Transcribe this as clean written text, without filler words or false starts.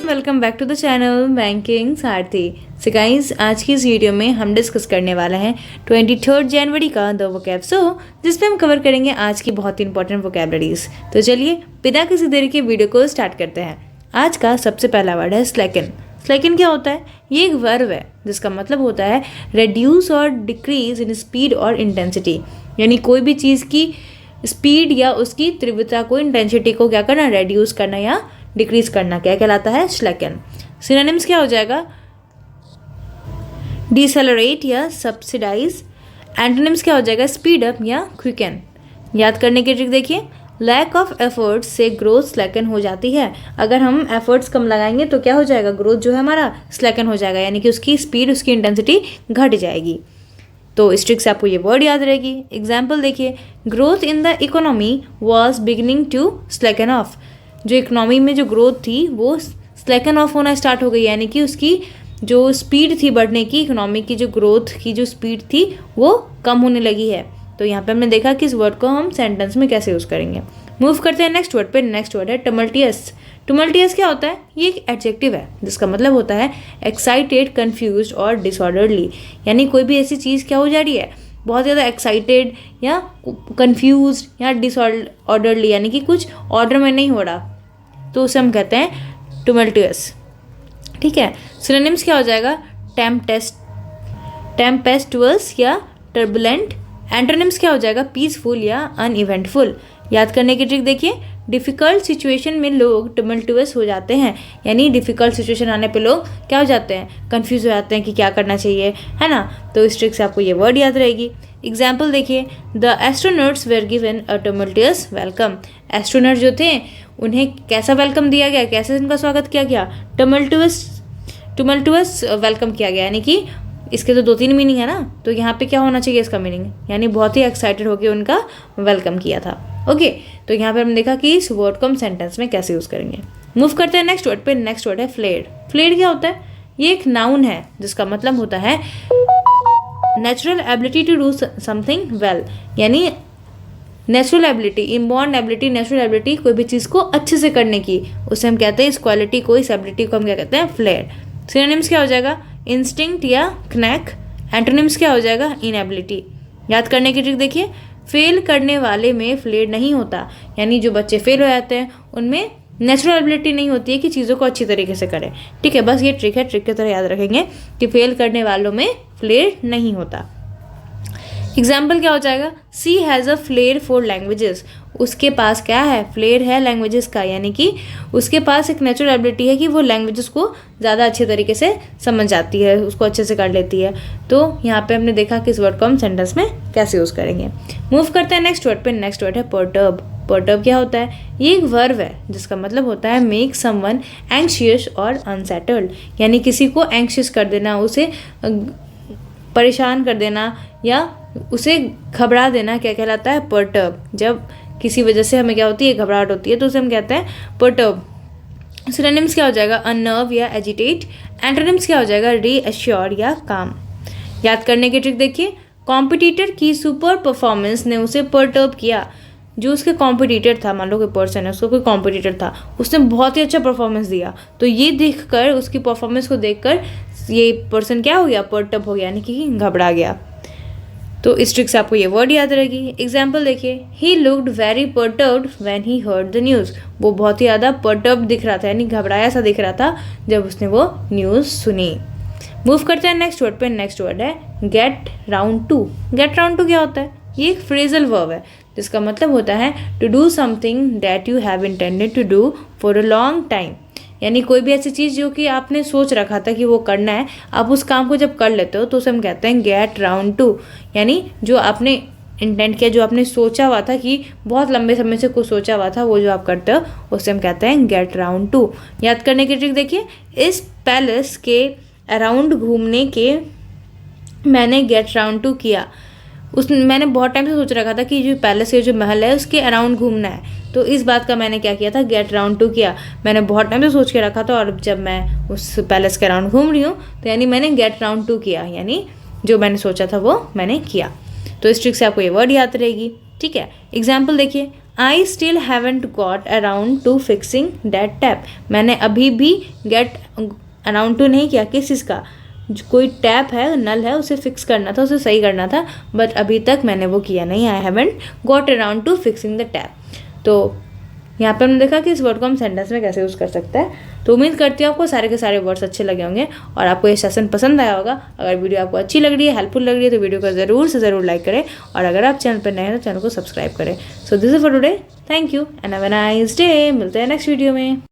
Welcome back to the channel banking Sarathi. So guys, आज की इस वीडियो में हम डिस्कस करने वाला है 23 जनवरी का द वोकैब जिसमें हम कवर करेंगे आज की बहुत ही इंपॉर्टेंट वोकैबलरीज। तो चलिए बिना किसी देरी के वीडियो को स्टार्ट करते हैं। आज का सबसे पहला वर्ड है स्लैकन। स्लैकन क्या होता है? ये एक वर्ब है जिसका मतलब होता है रेड्यूस और डिक्रीज इन स्पीड और इंटेंसिटी, यानी कोई भी चीज़ की स्पीड या उसकी तीव्रता को, इंटेंसिटी को क्या करना, रेड्यूस करना या डिक्रीज करना, क्या कहलाता है? स्लैकन। सिनोनिम्स क्या हो जाएगा? डिसेलरेट या सब्सिडाइज। एंटोनिम्स क्या हो जाएगा? स्पीड अप या क्विकन। याद करने की ट्रिक देखिए, लैक ऑफ एफर्ट्स से ग्रोथ स्लैकन हो जाती है। अगर हम एफर्ट्स कम लगाएंगे तो क्या हो जाएगा? ग्रोथ जो है हमारा स्लैकन हो जाएगा, यानी कि उसकी स्पीड, उसकी इंटेंसिटी घट जाएगी। तो इस ट्रिक से आपको ये वर्ड याद रहेगी। एग्जाम्पल देखिए, growth in the economy was beginning to slacken off. जो इकोनॉमी में जो ग्रोथ थी वो स्लैकन ऑफ होना स्टार्ट हो गई, यानी कि उसकी जो स्पीड थी बढ़ने की, इकोनॉमी की जो ग्रोथ की जो स्पीड थी वो कम होने लगी है। तो यहाँ पे हमने देखा कि इस वर्ड को हम सेंटेंस में कैसे यूज़ करेंगे। मूव करते हैं नेक्स्ट वर्ड पे। नेक्स्ट वर्ड है टमल्टियस। टमल्टियस क्या होता है? ये एक एडजेक्टिव है जिसका मतलब होता है एक्साइटेड, कन्फ्यूज्ड और डिसऑर्डरली, यानी कोई भी ऐसी चीज़ क्या हो जा रही है, बहुत ज़्यादा एक्साइटेड या कन्फ्यूज्ड या डिसऑर्डरली, यानी कि कुछ ऑर्डर में नहीं हो रहा, तो उसे हम कहते हैं टमल्टियस। ठीक है। सिनोनिम्स क्या हो जाएगा? टेम्पेस्टुअस या टर्बुलेंट। एंटोनिम्स क्या हो जाएगा? पीसफुल या अनइवेंटफुल। याद करने की ट्रिक देखिए, डिफ़िकल्ट सिचुएशन में लोग टमल्टुअस हो जाते हैं, यानी डिफ़िकल्ट सिचुएशन आने पे लोग क्या हो जाते हैं? कंफ्यूज हो जाते हैं कि क्या करना चाहिए, है ना। तो इस ट्रिक से आपको ये वर्ड याद रहेगी। एग्जाम्पल देखिए, the astronauts were given a tumultuous welcome. Astronaut जो थे उन्हें कैसा वेलकम दिया गया, कैसे उनका स्वागत किया गया? टमल्टुअस वेलकम किया गया, यानी कि इसके तो 2-3 मीनिंग है ना, तो यहाँ पे क्या होना चाहिए इसका मीनिंग, यानी बहुत ही एक्साइटेड होकर उनका वेलकम किया था। ओके, तो यहाँ पे हमने देखा कि इस वर्ड को हम सेंटेंस में कैसे यूज़ करेंगे। मूव करते हैं नेक्स्ट वर्ड पे। नेक्स्ट वर्ड है फ्लेड। फ्लेड क्या होता है? ये एक नाउन है जिसका मतलब होता है natural ability to do something well, यानी natural ability, inborn ability, natural ability कोई भी चीज़ को अच्छे से करने की, उसे हम कहते हैं, इस क्वालिटी को, इस एबिलिटी को हम क्या कहते हैं? फ्लेड। सिनोनिम्स क्या हो जाएगा? इंस्टिंक्ट या knack। एंटोनिम्स क्या हो जाएगा? इनएबिलिटी। याद करने की ट्रिक देखिए, फेल करने वाले में फ्लेड नहीं होता, यानी जो बच्चे फेल हो जाते हैं उनमें नेचुरल एबिलिटी नहीं होती है कि चीज़ों को अच्छी तरीके से करें। ठीक है, बस ये ट्रिक है, ट्रिक की तरह याद रखेंगे कि फेल करने वालों में फ्लेड नहीं होता। एग्जाम्पल क्या हो जाएगा? She has a flair for languages. उसके पास क्या है? फ्लेयर है लैंग्वेजेस का, यानी कि उसके पास एक नेचुरल एबिलिटी है कि वो लैंग्वेजेस को ज़्यादा अच्छे तरीके से समझ जाती है, उसको अच्छे से कर लेती है। तो यहाँ पे हमने देखा कि इस वर्ड को हम सेंटेंस में कैसे यूज़ करेंगे। मूव करते हैं नेक्स्ट वर्ड पे। नेक्स्ट वर्ड है पर्टर्ब। पर्टर्ब क्या होता है? ये एक वर्ब है जिसका मतलब होता है मेक समवन एंग्शियस और अनसेटल्ड, यानी किसी को एंग्शियस कर देना, उसे परेशान कर देना या उसे घबरा देना, क्या कहलाता है? पर्टर्ब। जब किसी वजह से हमें क्या होती है? घबराहट होती है, तो उसे हम कहते हैं पर्टर्ब। सिनोनिम्स क्या हो जाएगा? अनर्व या एजिटेट। एंटोनिम्स क्या हो जाएगा? रीअश्योर या काम। याद करने की ट्रिक देखिए, कॉम्पिटिटर की सुपर परफॉर्मेंस ने उसे पर्टर्ब किया। जो उसके कॉम्पिटिटर था, मान लो कोई पर्सन है, उसका कोई कॉम्पिटिटर था, उसने बहुत ही अच्छा परफॉर्मेंस दिया, तो ये देखकर, उसकी परफॉर्मेंस को देखकर ये पर्सन क्या हो गया? पर्टर्ब हो गया, यानी कि घबरा गया। तो इस ट्रिक से आपको ये वर्ड याद रहेगी। एग्जाम्पल देखिए, he looked very perturbed when he heard the news. वो बहुत ही ज़्यादा पर्टर्ब्ड दिख रहा था, यानी घबराया सा दिख रहा था जब उसने वो न्यूज़ सुनी। मूव करते हैं नेक्स्ट वर्ड पे। नेक्स्ट वर्ड है get round to. Get round to क्या होता है? ये एक फ्रेजल वर्ब है जिसका मतलब होता है to do something that you have intended to do for a long time, यानी कोई भी ऐसी चीज़ जो कि आपने सोच रखा था कि वो करना है, आप उस काम को जब कर लेते हो तो उसे हम कहते हैं गेट राउंड टू, यानी जो आपने इंटेंट किया, जो आपने सोचा हुआ था कि बहुत लंबे समय से कुछ सोचा हुआ था, वो जो आप करते हो उसे हम कहते हैं गेट राउंड टू। याद करने की ट्रिक देखिए, इस पैलेस के अराउंड घूमने के मैंने गेट राउंड टू किया। मैंने बहुत टाइम से सोच रखा था कि जो पैलेस है, जो महल है, उसके अराउंड घूमना है, तो इस बात का मैंने क्या किया था? गेट राउंड टू किया। मैंने बहुत टाइम से सोच के रखा था और जब मैं उस पैलेस के अराउंड घूम रही हूँ तो यानी मैंने गेट राउंड टू किया, यानी जो मैंने सोचा था वो मैंने किया। तो इस ट्रिक से आपको ये वर्ड याद रहेगी। ठीक है। एग्जाम्पल देखिए, I still haven't got around two fixing that tap, मैंने अभी भी गेट अराउंड टू नहीं किया, किस चीज़ का, कोई टैप है, नल है, उसे फिक्स करना था, उसे सही करना था, बट अभी तक मैंने वो किया नहीं, I haven't got around two fixing the tap. तो यहाँ पर हमने देखा कि इस वर्ड को हम सेंटेंस में कैसे यूज़ कर सकते हैं। तो उम्मीद करती हूँ आपको सारे के सारे वर्ड्स अच्छे लगे होंगे और आपको ये सेशन पसंद आया होगा। अगर वीडियो आपको अच्छी लग रही है, हेल्पफुल लग रही है, तो वीडियो को ज़रूर से ज़रूर लाइक करें और अगर आप चैनल पर नए हैं तो चैनल को सब्सक्राइब करें। So this is for today, thank you and have a nice day. मिलते हैं नेक्स्ट वीडियो में।